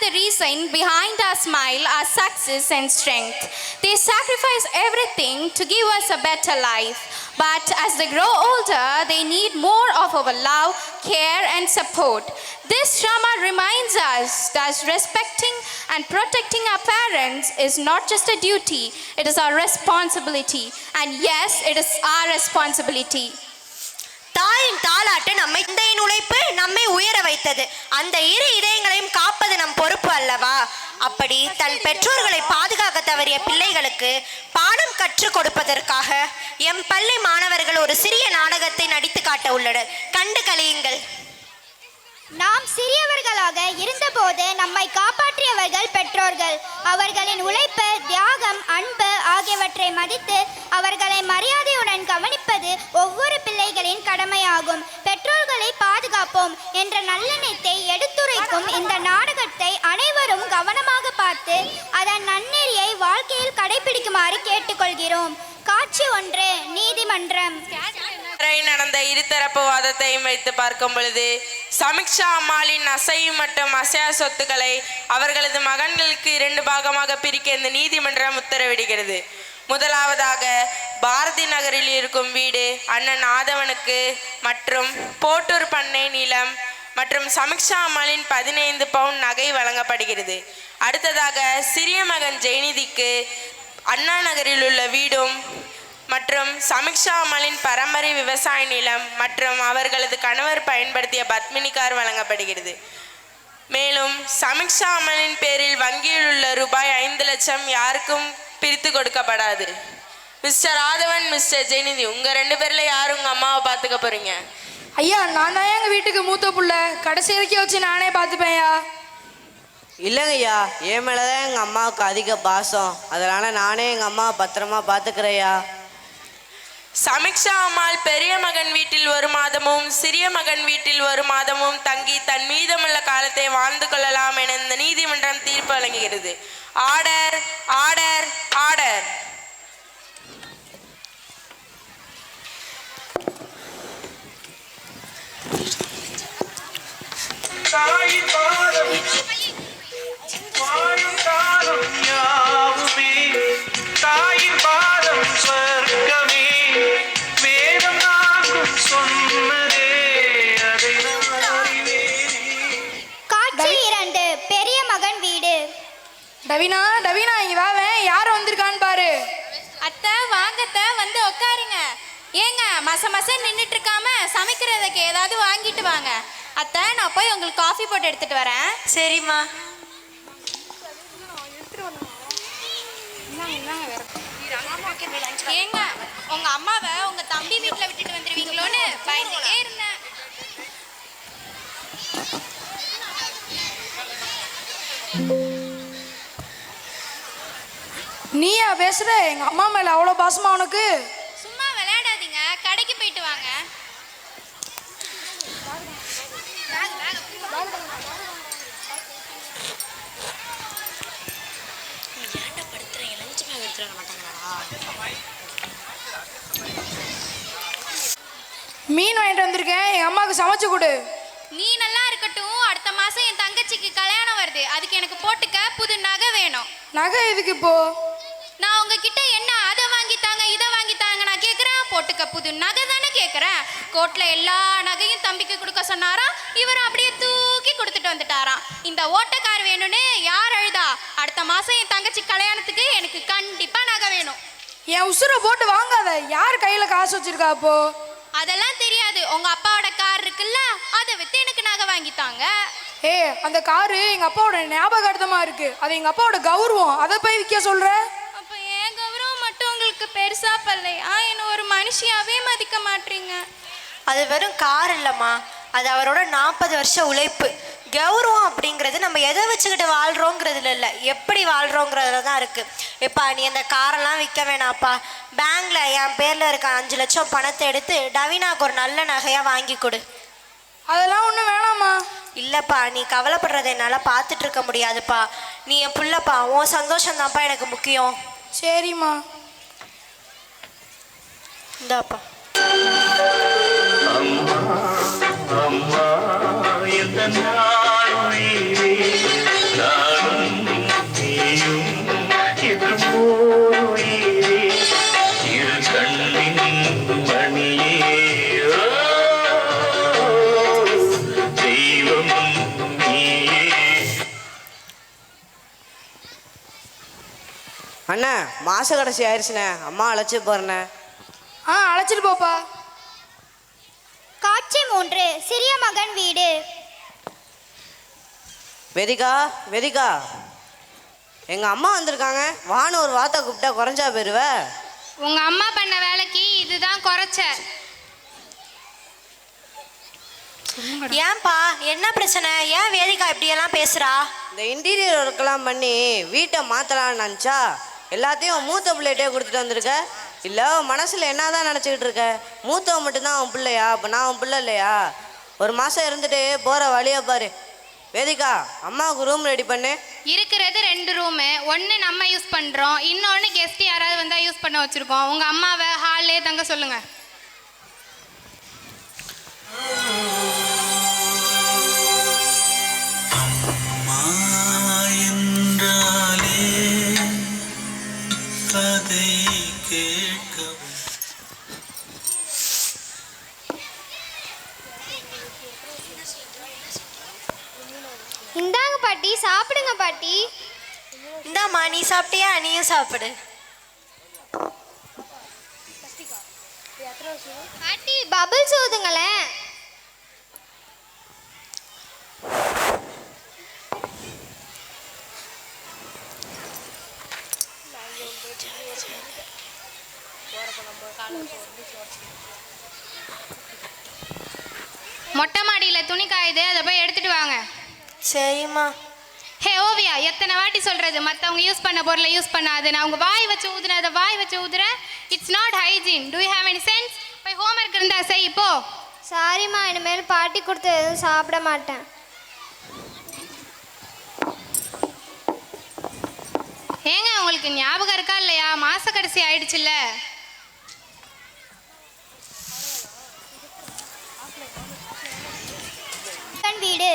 the reason behind our smile, our success and strength. They sacrifice everything to give us a better life. But as they grow older, they need more of our love, care and support. This drama reminds us that respecting and protecting our parents is not just a duty, it is our responsibility. And yes, it is our responsibility. தாயின் தாலாட்டு நம்மை தந்தையின் உழைப்பு நம்மை உயர வைத்தது. அந்த இரு இதயங்களையும் காப்பது நம் பொறுப்பு அல்லவா? அப்படி தன் பெற்றோர்களை பாதுகாக்க தவறிய பிள்ளைகளுக்கு பாடம் கற்றுக் கொடுப்பதற்காக எம் பள்ளி மாணவர்கள் ஒரு சிறிய நாடகத்தை நடித்து காட்ட உள்ளனர். கண்டு கழியுங்கள். நாம் சிறியவர்களாக இருந்தபோது நம்மை காப்பாற்றியவர்கள் பெற்றோர்கள். அவர்களின் உழைப்பு, தியாகம், அன்பு ஆகியவற்றை மதித்து அவர்களை மரியாதையுடன் கவனிப்பது ஒவ்வொரு பிள்ளைகளின் கடமையாகும். பெற்றோர்களை பாதுகாப்போம் என்ற நல்லெண்ணத்தை எடுத்துரைக்கும் இந்த நாடகத்தை அனைவரும் கவனமாக பார்த்து அதன் நன்னெறியை வாழ்க்கையில் கடைபிடிக்குமாறு கேட்டுக்கொள்கிறோம். காட்சி 1, நீதிமன்றம். நடந்த இருதரப்பு வாதத்தையும் வைத்து பார்க்கும் பொழுது சமிக்ஷா அம்மாளின் அசையும் மற்றும் அசையா சொத்துக்களை அவர்களது மகன்களுக்கு 2 பாகமாக பிரிக்க இந்த நீதிமன்றம் உத்தரவிடுகிறது. முதலாவதாக பாரதி நகரில் இருக்கும் வீடு அண்ணன் ஆதவனுக்கு மற்றும் போட்டூர் பண்ணை நிலம் மற்றும் சமிக்ஷா அம்மாளின் 15 பவுண்ட் நகை வழங்கப்படுகிறது. அடுத்ததாக சிறிய மகன் ஜெயநிதிக்கு அண்ணா நகரில் உள்ள வீடும் மற்றும் சமிக்ஷா அம்மாளின் பரம்பரை விவசாய நிலம் மற்றும் அவர்களது கணவர் பயன்படுத்திய பத்மினி கார் வழங்கப்படுகிறது. மேலும் சமிக்ஷா அம்மாளின் பேரில் வங்கியில் உள்ள ரூபாய் 5 லட்சம் யாருக்கும் பிரித்து கொடுக்கப்படாது. மிஸ்டர் ஆதவன், மிஸ்டர் ஜெயநிதி, உங்கள் 2 பேரில் யார் உங்கள் அம்மாவை பார்த்துக்க போகிறீங்க? ஐயா, நான் தான் எங்கள் வீட்டுக்கு மூத்த புள்ள. கடைசி வரைக்கும் வச்சு நானே பார்த்துப்பேன்யா. இல்லைங்கய்யா, என் மேலே தான் எங்கள் அம்மாவுக்கு அதிக பாசம். அதனால் நானே எங்கள் அம்மாவை பத்திரமா பார்த்துக்கிறேயா. சமிக்ஷா அம்மாள் பெரிய மகன் வீட்டில் 1 மாதமும் சிறிய மகன் வீட்டில் 1 மாதமும் தங்கி தன் மீதமுள்ள காலத்தை வாழ்ந்து கொள்ளலாம் என இந்த நீதிமன்றம் தீர்ப்பு வழங்குகிறது. Order, order, order. Davina, Davina, இங்க வாவேன். யார் வந்திருக்கான்னு பாரு. அத்தை, வாங்கத்த, வந்து உட்காருங்க. ஏங்க மச நின்றுட்டு இருக்காம சமைக்கிறதுக்கு ஏதாவது வாங்கிட்டு வாங்க. அத்தை, நான் போய் உங்களுக்கு காஃபி போட்டு எடுத்துட்டு வரேன். சரிம்மா. ஏங்க, உங்க அம்மாவை உங்க தம்பி வீட்டுல விட்டுட்டு வந்துருவீங்களோன்னு பயந்துட்டே இருந்தேன். நீயா பேசுற? எங்க அம்மா மேல அவ்வளோ பாசமா உனக்கு? சும்மா விளையாடாதீங்க, கடைக்கு போயிட்டு வாங்க. மீன் வாங்கிட்டு வந்திருக்கேன், எங்க அம்மாவுக்கு சமைச்சு கொடு. நீ நல்லா இருக்கட்டும். அடுத்த மாசம் என் தங்கச்சிக்கு கல்யாணம் வருது. அதுக்கு எனக்கு போட்டுக்க புது நகை வேணும். நகை எதுக்கு இப்போ? நான் உங்ககிட்ட என்ன அதை வாங்கித்தாங்க இதை வாங்கித்தாங்க நான் கேட்குறேன்? போட்டுக்க புது நகை தானே கேட்குறேன். கோர்ட்ல எல்லா நகையும் தம்பிக்கு கொடுக்க சொன்னாராம். இவரும் அப்படியே தூக்கி கொடுத்துட்டு வந்துட்டாராம். இந்த ஓட்டக்கார் வேணும்னு யார் அழுதா? அடுத்த மாசம் என் தங்கச்சி கல்யாணத்துக்கு எனக்கு கண்டிப்பா நகை வேணும். என் உசுரை போட்டு வாங்காத. யார் கையில காசு வச்சிருக்கா அப்போ? அதெல்லாம் தெரியாது. உங்க அப்பாவோட கார் இருக்குல்ல, அதை வித்து எனக்கு நகை வாங்கித்தாங்க. ஏ, அந்த காரு எங்க அப்பாவோட ஞாபகார்த்தமா இருக்கு. அது எங்க அப்பாவோட கௌரவம். அதை போய் விற்க சொல்ற? அப்ப என் கௌரவம் மட்டும் உங்களுக்கு பெருசா பல்லையா? என்ன ஒரு மனுஷியாவே மதிக்க மாட்டீங்க. அது வெறும் கார் இல்லைம்மா, அது அவரோட 40 வருஷ உழைப்பு. கௌரவம் அப்படிங்கிறது நம்ம எதை வச்சுக்கிட்டு வாழ்கிறோங்கிறதுல இல்லை, எப்படி வாழ்கிறோங்கிறதுல தான் இருக்குது. எப்பா, நீ அந்த காரெல்லாம் விற்க வேணாப்பா. பேங்க்ல என் பேரில் இருக்க 5 லட்சம் பணத்தை எடுத்து டவினாக்கு ஒரு நல்ல நகையாக வாங்கி கொடு. அதெல்லாம் ஒன்றும் வேணாமா. இல்லைப்பா, நீ கவலைப்படுறதை என்னால் பார்த்துட்டு இருக்க முடியாதுப்பா. நீ என் புள்ளப்பா, உன் சந்தோஷம்தான்ப்பா எனக்கு முக்கியம். சரிம்மா. இந்தாப்பா. அம்மா எந்த நாள் அண்ணா மாச கடைசி ஆயிடுச்சுண்ணே, அம்மா அழைச்சி போறேண்ணே. அழைச்சிட்டு போப்பா. காட்சி 3 சிறிய மகன் வீடு. வெதிகா வெதிகா, எங்க அம்மா வந்திருக்காங்க, வான்னு ஒரு வார்த்தை கூப்பிட்டா குறைஞ்சா போயிருவ. உங்க அம்மா பண்ண வேலைக்கு இதுதான் குறைச்ச. ஏன்பா என்ன பிரச்சனை? ஏன் வேதிகா இப்படியெல்லாம் பேசுறா? இந்த இன்டீரியர் ஒர்க்கெல்லாம் பண்ணி வீட்டை மாற்றலான்னு நினச்சா எல்லாத்தையும் மூத்த பிள்ளைகிட்டே கொடுத்துட்டு வந்திருக்க. இல்லை மனசில் என்னதான் நினச்சிக்கிட்டு இருக்க? மூத்தவன் மட்டும்தான் அவன் பிள்ளையா? அப்போ நான் அவன் பிள்ளை இல்லையா? ஒரு மாதம் இருந்துட்டு போகிற வழியை பாரு. வேதிகா, அம்மாவுக்கு ரூம் ரெடி பண்ணு. இருக்கிறது 2 ரூமு, ஒன்று நம்ம யூஸ் பண்ணுறோம், இன்னொன்று கெஸ்ட் யாராவது வந்தால் யூஸ் பண்ண வச்சுருக்கோம். உங்கள் அம்மாவை ஹால்லே தங்க சொல்லுங்கள். இந்தாங்க பாட்டி, சாப்பிடுங்க பாட்டி. இந்தாம்மா, நீ சாப்பிட்டியா? நீயும் சாப்பிடு. பாட்டி பபிள்ஸ் ஊதுங்களேன். மொட்டை மாடியில் துணி காயுது, அதை போய் எடுத்துட்டு வாங்க. சரிம்மா. ஹே ஓவியா, எத்தனை வாட்டி சொல்கிறது மற்றவங்க யூஸ் பண்ண பொருளை யூஸ் பண்ணாது. நான் உங்கள் வாய் வச்சு ஊதுனேன், அதை வாய் வச்சு ஊதுறேன். It's not hygiene. Do you have any sense? போய் ஹோம்ஒர்க் இருந்தா செய் இப்போ. சாரிம்மா, இனிமேல் பாட்டி கொடுத்து எதுவும் சாப்பிட மாட்டேன். ஏங்க உங்களுக்கு ஞாபகம் இருக்கா இல்லையா? மாச கடைசி ஆயிடுச்சுல்ல. வீடு.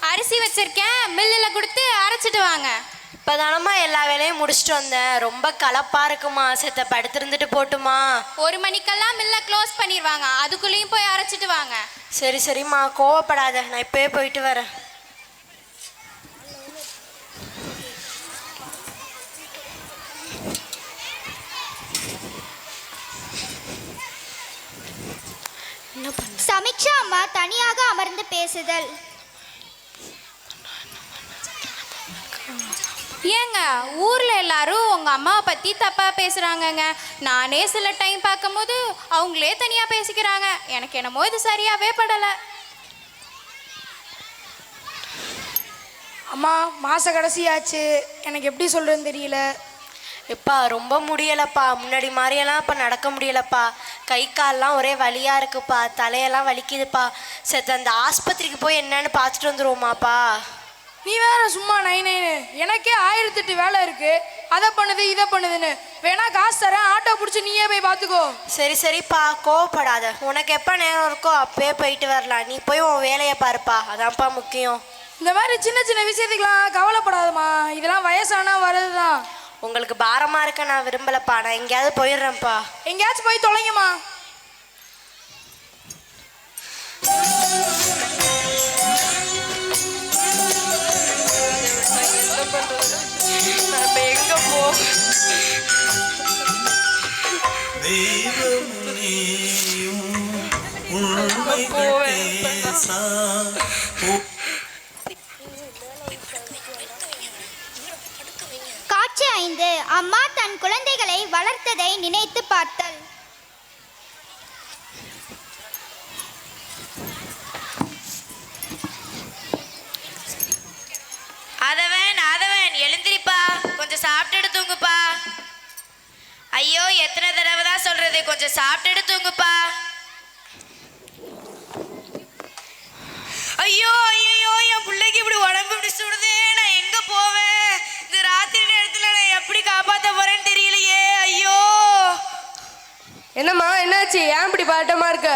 அரிசி வச்சிருக்கேன், மில்லில் கொடுத்து அரைச்சிட்டு வாங்க. இப்போதானம்மா எல்லா வேலையும் முடிச்சுட்டு வந்தேன். ரொம்ப கலப்பா இருக்குமா, செத்த படுத்திருந்துட்டு போட்டுமா? 1 மணிக்கெல்லாம் மில்லை க்ளோஸ் பண்ணிடுவாங்க, அதுக்குள்ளேயும் போய் அரைச்சிட்டு வாங்க. சரி சரிம்மா, கோவப்படாத, நான் இப்போயே போயிட்டு வரேன். சமீக்ஷா அம்மா தனியாக அமர்ந்து பேசுதல். ஏங்க ஊரில் எல்லாரும் உங்கள் அம்மாவை பற்றி தப்பாக பேசுகிறாங்கங்க. நானே சில டைம் பார்க்கும்போது அவங்களே தனியாக பேசிக்கிறாங்க. எனக்கு என்னமோ இது சரியாகவே படலை. அம்மா மாத கடைசியாச்சு, எனக்கு எப்படி சொல்கிறேன்னு தெரியல. எப்பா ரொம்ப முடியலப்பா, முன்னாடி மாதிரியெல்லாம் இப்போ நடக்க முடியலப்பா. கை கால்லாம் ஒரே வலியாக இருக்குப்பா, தலையெல்லாம் வலிக்குதுப்பா. சரி அந்த ஆஸ்பத்திரிக்கு போய் என்னன்னு பார்த்துட்டு வந்துருவோமாப்பா? நீ வேற சும்மா நைனு, எனக்கே 1008 வேலை இருக்கு. அதை பண்ணுது இதை பண்ணுதுன்னு. வேணா காசு தரேன், ஆட்டோ பிடிச்சி நீயே போய் பார்த்துக்கோ. சரி சரிப்பா, கோவப்படாத. உனக்கு எப்போ நேரம் இருக்கோ அப்பயே போயிட்டு வரலாம். நீ போய் உன் வேலையை பாருப்பா, அதான்ப்பா முக்கியம். இந்த மாதிரி சின்ன சின்ன விஷயத்துக்கெல்லாம் கவலைப்படாதம்மா, இதெல்லாம் வயசானா வர்றது தான். உங்களுக்கு பாரமாக இருக்க நான் விரும்பலப்பா, நான் எங்கேயாவது போயிடுறேன்ப்பா. எங்கேயாச்சும் போய் தொலைங்கம்மா. எங்க போ காட்சி 5 அம்மா தன் குழந்தைகளை வளர்த்ததை நினைத்து பார்த்தல். ஆதவன் எழுந்திரிப்பா, கொஞ்சம் சாப்பிட்டுட்டு தூங்குப்பா. ஐயோ எத்தனை தடவை தான் சொல்றது, கொஞ்சம் சாப்பிட்டுட்டு தூங்குப்பா. ஐயோ ஐயோ, என் பிள்ளைக்கு இப்படி உடம்பு இப்படி சுடுதே, நான் எங்க போவேன்? என்னம்மா என்னாச்சு? ஏன் இப்படி பாட்டமா இருக்க?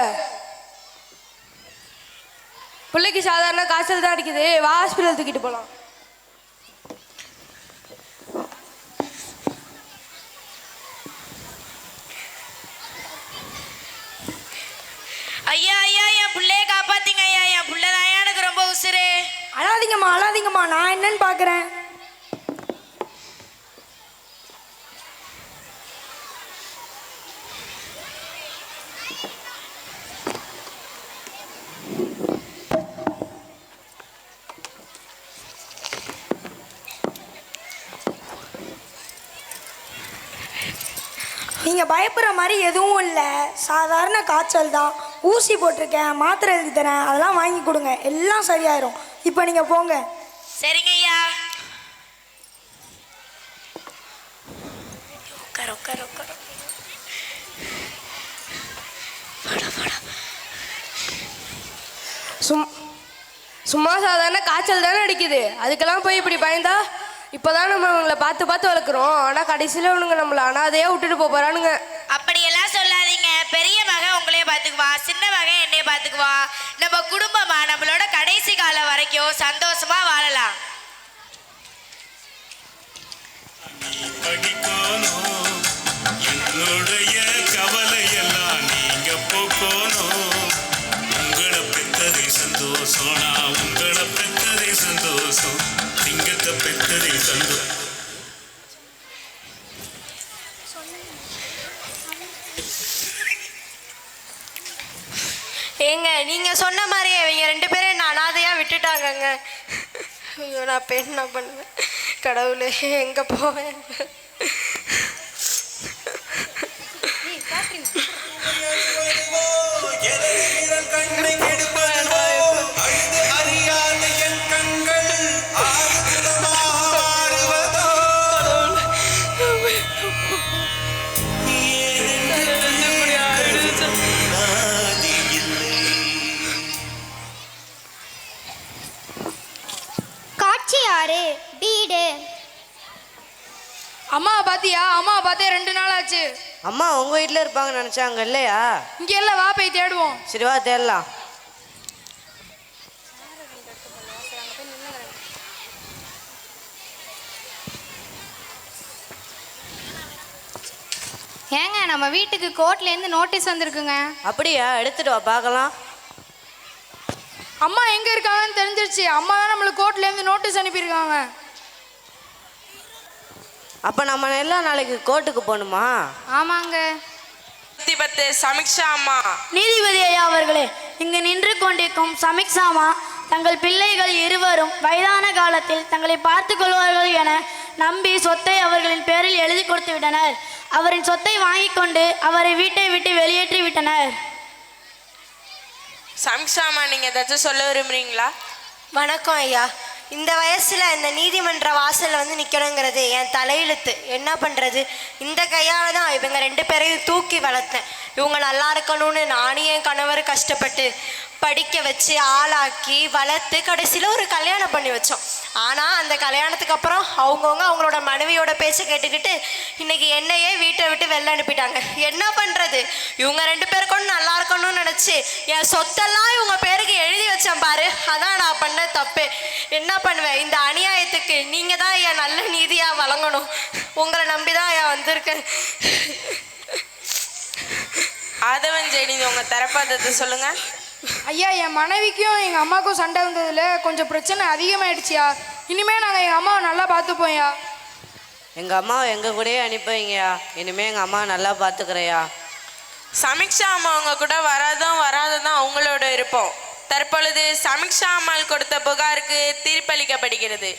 பிள்ளைக்கு சாதாரண காய்ச்சல் தான் அடிக்குது, வா ஹாஸ்பிட்டல் தூக்கிட்டு போகலாம். ஐயா ஐயா என் பிள்ளைய காப்பாத்தீங்க ஐயா, என் பிள்ளை தான் எனக்கு ரொம்ப உசுரு. அழாதீங்கம்மா அழாதீங்கம்மா, நான் என்னன்னு பார்க்குறேன். நீங்கள் பயப்படுற மாதிரி எதுவும் இல்லை, சாதாரண காய்ச்சல் தான். ஊசி போட்டிருக்கேன், மாத்திரை எழுதி தரேன், அதெல்லாம் வாங்கி கொடுங்க, எல்லாம் சரியாயிரும். இப்போ நீங்கள் போங்க. சரிங்க ஐயா. உட்கார உட்கார உட்கார. சும்மா சாதாரண காய்ச்சல் தானே அடிக்குது, அதுக்கெல்லாம் போய் இப்படி பயந்தா? இப்போதான் நம்ம அவங்கள பார்த்து பார்த்து வளர்க்குறோம், ஆனால் கடைசியில் அவனுங்க நம்மளை அனாதையாக விட்டுட்டு போகிறானுங்க. அப்படியெல்லாம் சொல்லாதீங்க. பெரிய மகன் உங்களையே பார்த்துக்குவா, சின்ன மகன் என்னைய பார்த்துக்குவா. நம்ம குடும்பமா நம்மளோட கடைசி காலம் வரைக்கும் சந்தோஷமா வாழலாம். என்னுடைய கவலையெல்லாம் நீங்க போக்கணும். உங்களை பெற்றதை சந்தோஷம், நான் உங்களை பெற்றதை சந்தோஷம், சிங்கத்தை பெற்றதை சந்தோஷம். ஏங்க நீங்க சொன்ன மாதிரி இவங்க 2 பேரும் நான் அனாதையா விட்டுட்டாங்கங்க. ஐயோ நான் இப்போ என்ன பண்ணுவேன்? கடவுளே எங்க போவேன்? காட்சி 6 வீடு. அம்மா பாத்தியா? அம்மா பார்த்தே 2 நாள் ஆச்சு. அம்மா உங்கள் வீட்டில் இருப்பாங்கன்னு நினச்சாங்க இல்லையா? இங்கே எல்லாம் வா போய் தேடுவோம். சரி வா தேடலாம். ஏங்க நம்ம வீட்டுக்கு கோர்ட்லேருந்து நோட்டீஸ் வந்திருக்குங்க. அப்படியா? எடுத்துட்டு வா பார்க்கலாம். அம்மா எங்கே இருக்காங்கன்னு தெரிஞ்சிருச்சு. அம்மா தான் நம்மளுக்கு கோர்ட்லேருந்து நோட்டீஸ் அனுப்பியிருக்காங்க. அப்போ நம்ம எல்லாம் நாளைக்கு கோர்ட்டுக்கு போகணுமா? ஆமாங்க. 10 சமிக்ஷா அம்மா. நீதிபதி ஐயா அவர்களே, இங்கு நின்று கொண்டிருக்கும் சமிக்ஷாமா தங்கள் பிள்ளைகள் இருவரும் வயதான காலத்தில் தங்களை பார்த்து கொள்வார்கள் என நம்பி சொத்தை அவர்களின் பேரில் எழுதி கொடுத்து விட்டனர். அவரின் சொத்தை வாங்கி கொண்டு அவரை வீட்டை விட்டு வெளியேற்றி விட்டனர். சமிக்ஷா அம்மா, நீங்க ஏதாச்சும் சொல்ல விரும்புறீங்களா? வணக்கம் ஐயா. இந்த வயசுல இந்த நீதிமன்ற வாசல்ல வந்து நிக்கணுங்கிறது என் தலையெழுத்து. என்ன பண்றது? இந்த கையால தான் இவங்க 2 பேரையும் தூக்கி வளர்த்தேன். இவங்க நல்லா இருக்கணும்னு நானும் என் கணவர் கஷ்டப்பட்டு படிக்க வச்சு ஆளாக்கி வளர்த்து கடைசியில் ஒரு கல்யாணம் பண்ணி வச்சோம். ஆனால் அந்த கல்யாணத்துக்கு அப்புறம் அவங்கவுங்க அவங்களோட மனைவியோட பேச்சை கேட்டுக்கிட்டு இன்னைக்கு என்னையே வீட்டை விட்டு வெளில அனுப்பிட்டாங்க. என்ன பண்ணுறது? இவங்க 2 பேருக்கும் நல்லா இருக்கணும்னு நினச்சி என் சொத்தெல்லாம் இவங்க பேருக்கு எழுதி வச்சேன் பாரு. அதான் நான் பண்ண தப்பு. என்ன பண்ணுவேன்? இந்த அநியாயத்துக்கு நீங்கள் தான் என் நல்ல நீதியாக வழங்கணும். உங்களை நம்பி தான் என் வந்திருக்கேன். ஆதவன் ஜெயநிதி, உங்க தரப்பாதத்தை சொல்லுங்க. ஐயா, என் மனைவிக்கும் எங்கள் அம்மாவுக்கும் சண்டை வந்ததில் கொஞ்சம் பிரச்சனை அதிகமாகிடுச்சியா. இனிமேல் நாங்கள் எங்கள் அம்மாவை நல்லா பார்த்துப்போம்யா. எங்கள் அம்மாவை எங்கள் கூடயே அனுப்புவீங்கயா. இனிமேல் எங்கள் அம்மாவை நல்லா பார்த்துக்கிறேயா. சமிக்ஷா அம்மா உங்க கூட வராததான் அவங்களோட விருப்பம். தற்பொழுது சமிக்ஷா அம்மாள் கொடுத்த புகாருக்கு தீர்ப்பளிக்கப்படுகிறது.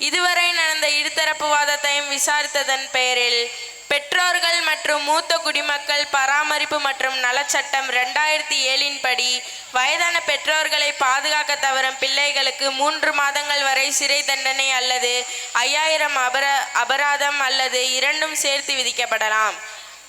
இதுவரை நடந்த இருதரப்பு வாதத்தையும் விசாரித்ததன் பெயரில் பெற்றோர்கள் மற்றும் மூத்த குடிமக்கள் பராமரிப்பு மற்றும் நலச்சட்டம் 2007 படி வயதான பெற்றோர்களை பாதுகாக்க தவறும் பிள்ளைகளுக்கு 3 மாதங்கள் வரை சிறை தண்டனை அல்லது 5000 அபராதம் அல்லது இரண்டும் சேர்த்து விதிக்கப்படலாம்.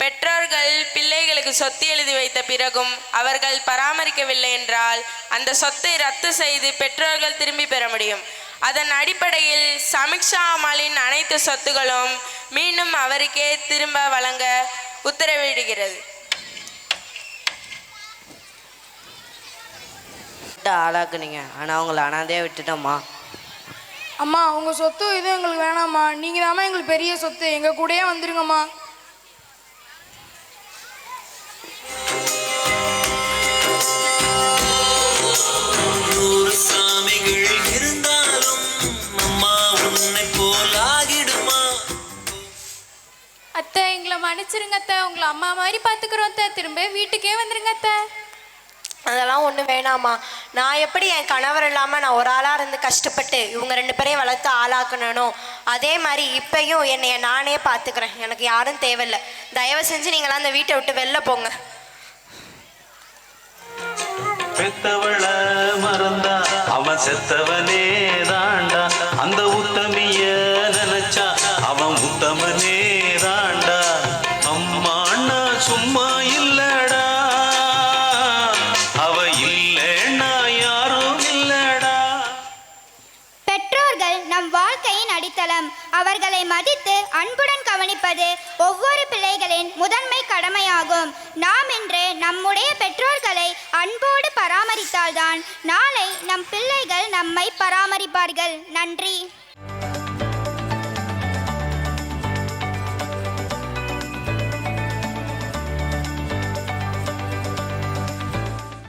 பெற்றோர்கள் பிள்ளைகளுக்கு சொத்து எழுதி வைத்த பிறகும் அவர்கள் பராமரிக்கவில்லை என்றால் அந்த சொத்தை ரத்து செய்து பெற்றோர்கள் திரும்பி பெற முடியும். அதன் அடிப்படையில் சமிக்ஷா அம்மாளின் அனைத்து சொத்துகளும் மீண்டும் அவருக்கே திரும்ப வழங்க உத்தரவிடுகிறது. கஷ்டப்பட்டு ஆளாக்குனீங்க, ஆனால் அவங்கள அனாதையாக விட்டுட்டோம்மா. அம்மா உங்கள் சொத்து எதுவும் எங்களுக்கு வேணாம்மா, நீங்கள் தாம்மா எங்களுக்கு பெரிய சொத்து, எங்கள் கூடயே வந்துருங்கம்மா. சாமிகள் இருந்தாலும் அம்மா உன்னை போல் ஆகிடுமா. அத்தை எங்களை மன்னிச்சிருங்க அத்தை, உங்களை அம்மா மாதிரி பார்த்துக்குறோம் அத்தை, திரும்ப வீட்டுக்கே வந்துருங்க அத்தை. அதெல்லாம் ஒன்றும் வேணாமா. நான் எப்படி என் கணவர் இல்லாமல் நான் ஒரு ஆளாக இருந்து கஷ்டப்பட்டு இவங்க 2 பேரையும் வளர்த்து ஆளாக்கணும், அதே மாதிரி இப்பையும் என்னைய நானே பார்த்துக்கிறேன். எனக்கு யாரும் தேவையில்லை. தயவு செஞ்சு நீங்களாம் அந்த வீட்டை விட்டு வெளில போங்க. பெத்தவள மறந்தா அவன் செத்தவனே தாண்டா, அந்த உத்தமிய நினைச்சா அவன் உத்தமனே தாண்டா. அம்மாண்ணா சும்மா இல்லடா, அவ இல்லைன்னா யாரும் இல்லடா. பெற்றோர்கள் நம் வாழ்க்கையின் அடித்தளம். அவர்களை மதித்து அன்புடன் கவனிப்பது ஒவ்வொரு பிள்ளைகளின் முதன்மை கடமையாகும். நாம் இன்று நம்முடைய பெற்றோர்களை அன்போடு பராமரித்தால்தான் நாளை நம் பிள்ளைகள் நம்மை பராமரிப்பார்கள். நன்றி.